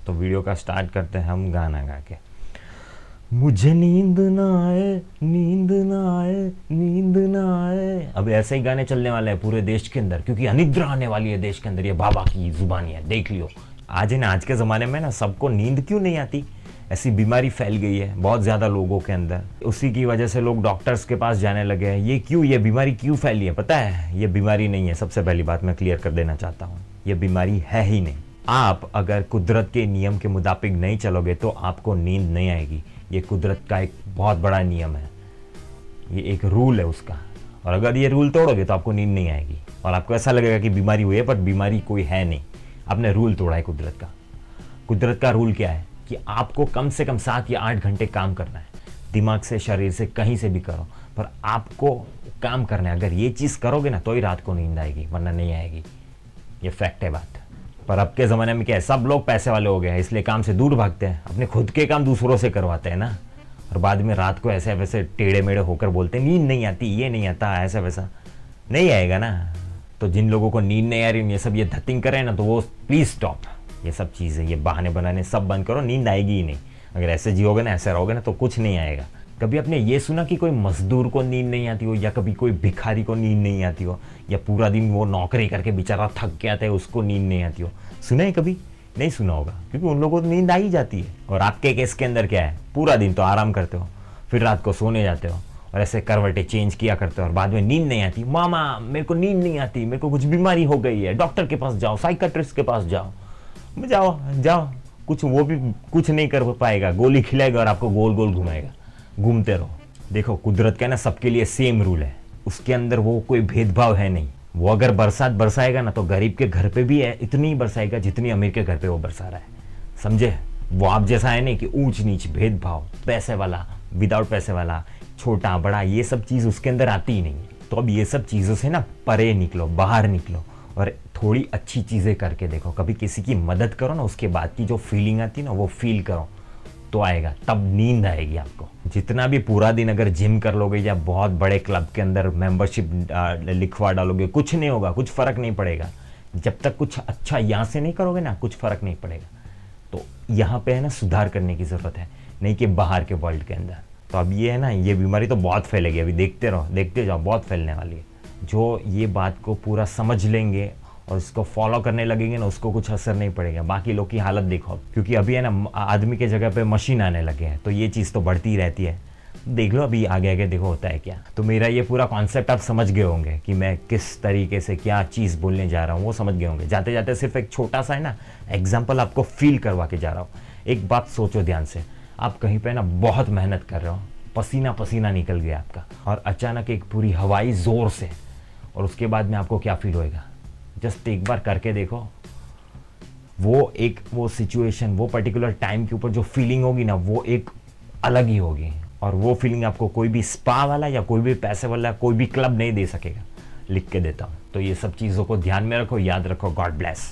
तो वीडियो का स्टार्ट करते हैं हम गाना गा के। मुझे नींद ना आए, नींद ना आए, नींद ना आए। अब ऐसे ही गाने चलने वाले हैं पूरे देश के अंदर, क्योंकि अनिद्रा आने वाली है देश के अंदर। ये बाबा की जुबानी है, देख लियो। आज है ना, आज के ज़माने में ना सबको नींद क्यों नहीं आती, ऐसी बीमारी फैल गई है बहुत ज़्यादा लोगों के अंदर। उसी की वजह से लोग डॉक्टर्स के पास जाने लगे हैं। ये क्यों, ये बीमारी क्यों फैली है पता है? ये बीमारी नहीं है, सबसे पहली बात मैं क्लियर कर देना चाहता हूँ, ये बीमारी है ही नहीं। आप अगर कुदरत के नियम के मुताबिक नहीं चलोगे तो आपको नींद नहीं आएगी। ये कुदरत का एक बहुत बड़ा नियम है, ये एक रूल है उसका। और अगर ये रूल तोड़ोगे तो आपको नींद नहीं आएगी और आपको ऐसा लगेगा कि बीमारी हुई है, पर बीमारी कोई है नहीं। आपने रूल तोड़ा है कुदरत का। कुदरत का रूल क्या है कि आपको कम से कम 7 या 8 घंटे काम करना है, दिमाग से, शरीर से, कहीं से भी करो, पर आपको काम करना है। अगर ये चीज़ करोगे ना तो ही रात को नींद आएगी, वरना नहीं आएगी। ये फैक्ट है बात। पर अब के ज़माने में क्या है, सब लोग पैसे वाले हो गए हैं, इसलिए काम से दूर भागते हैं, अपने खुद के काम दूसरों से करवाते हैं ना। और बाद में रात को ऐसे वैसे टेढ़े मेढ़े होकर बोलते हैं नींद नहीं आती, ये नहीं आता, ऐसा वैसा। नहीं आएगा ना। तो जिन लोगों को नींद नहीं आ रही, ये सब ये धतिंग करें ना, तो वो प्लीज़ स्टॉप। ये सब चीज़ें, ये बहाने बनाने सब बंद करो, नींद आएगी ही नहीं। अगर ऐसे जियोगे ना, ऐसे रहोगे ना, तो कुछ नहीं आएगा। कभी आपने ये सुना कि कोई मजदूर को नींद नहीं आती हो, या कभी कोई भिखारी को नींद नहीं आती हो, या पूरा दिन वो नौकरी करके बेचारा थक के आता है उसको नींद नहीं आती हो? सुना है कभी? नहीं सुना होगा, क्योंकि उन लोगों को नींद आ ही जाती है। और आपके केस के अंदर क्या है, पूरा दिन तो आराम करते हो, फिर रात को सोने जाते हो और ऐसे करवटें चेंज किया करते हो, और बाद में नींद नहीं आती। मामा मेरे को नींद नहीं आती, मेरे को कुछ बीमारी हो गई है, डॉक्टर के पास जाओ, साइकेट्रिस्ट के पास जाओ। जाओ जाओ, कुछ वो भी कुछ नहीं कर पाएगा, गोली खिलाएगा और आपको गोल गोल घुमाएगा, घूमते रहो। देखो कुदरत का ना सबके लिए सेम रूल है, उसके अंदर वो कोई भेदभाव है नहीं। वो अगर बरसात बरसाएगा ना तो गरीब के घर पे भी है इतनी ही बरसाएगा जितनी अमीर के घर पे वो बरसा रहा है, समझे? वो आप जैसा है नहीं कि ऊंच नीच भेदभाव, पैसे वाला विदाउट पैसे वाला, छोटा बड़ा, ये सब चीज़ उसके अंदर आती ही नहीं है। तो अब ये सब चीज़ों से ना परे निकलो, बाहर निकलो और थोड़ी अच्छी चीज़ें करके देखो। कभी किसी की मदद करो ना, उसके बाद की जो फीलिंग आती है ना, वो फील करो तो आएगा, तब नींद आएगी आपको। जितना भी पूरा दिन अगर जिम कर लोगे या बहुत बड़े क्लब के अंदर मेंबरशिप लिखवा डालोगे, कुछ नहीं होगा, कुछ फ़र्क नहीं पड़ेगा। जब तक कुछ अच्छा यहाँ से नहीं करोगे ना, कुछ फ़र्क नहीं पड़ेगा। तो यहाँ पे है ना सुधार करने की ज़रूरत है, नहीं कि बाहर के वर्ल्ड के अंदर। तो अब ये है ना, ये बीमारी तो बहुत फैलेगी, अभी देखते रहो, देखते जाओ, बहुत फैलने वाली है। जो ये बात को पूरा समझ लेंगे और इसको फॉलो करने लगेंगे ना, उसको कुछ असर नहीं पड़ेगा। बाकी लोग की हालत देखो, क्योंकि अभी है ना आदमी के जगह पे मशीन आने लगे हैं, तो ये चीज़ तो बढ़ती ही रहती है। देख लो अभी आगे आगे देखो होता है क्या। तो मेरा ये पूरा कॉन्सेप्ट आप समझ गए होंगे कि मैं किस तरीके से क्या चीज़ बोलने जा रहा हूँ, वो समझ गए होंगे। जाते जाते सिर्फ एक छोटा सा है ना एग्जाम्पल आपको फील करवा के जा रहा हूँ। एक बात सोचो ध्यान से, आप कहीं पे ना बहुत मेहनत कर रहे हो, पसीना पसीना निकल गया आपका, और अचानक एक पूरी हवाई ज़ोर से, और उसके बाद में आपको क्या फील होएगा? जस्ट एक बार करके देखो। वो सिचुएशन, वो पर्टिकुलर टाइम के ऊपर जो फीलिंग होगी ना, वो एक अलग ही होगी। और वो फीलिंग आपको कोई भी स्पा वाला या कोई भी पैसे वाला कोई भी क्लब नहीं दे सकेगा। लिख के देता हूँ। तो ये सब चीज़ों को ध्यान में रखो, याद रखो। God bless.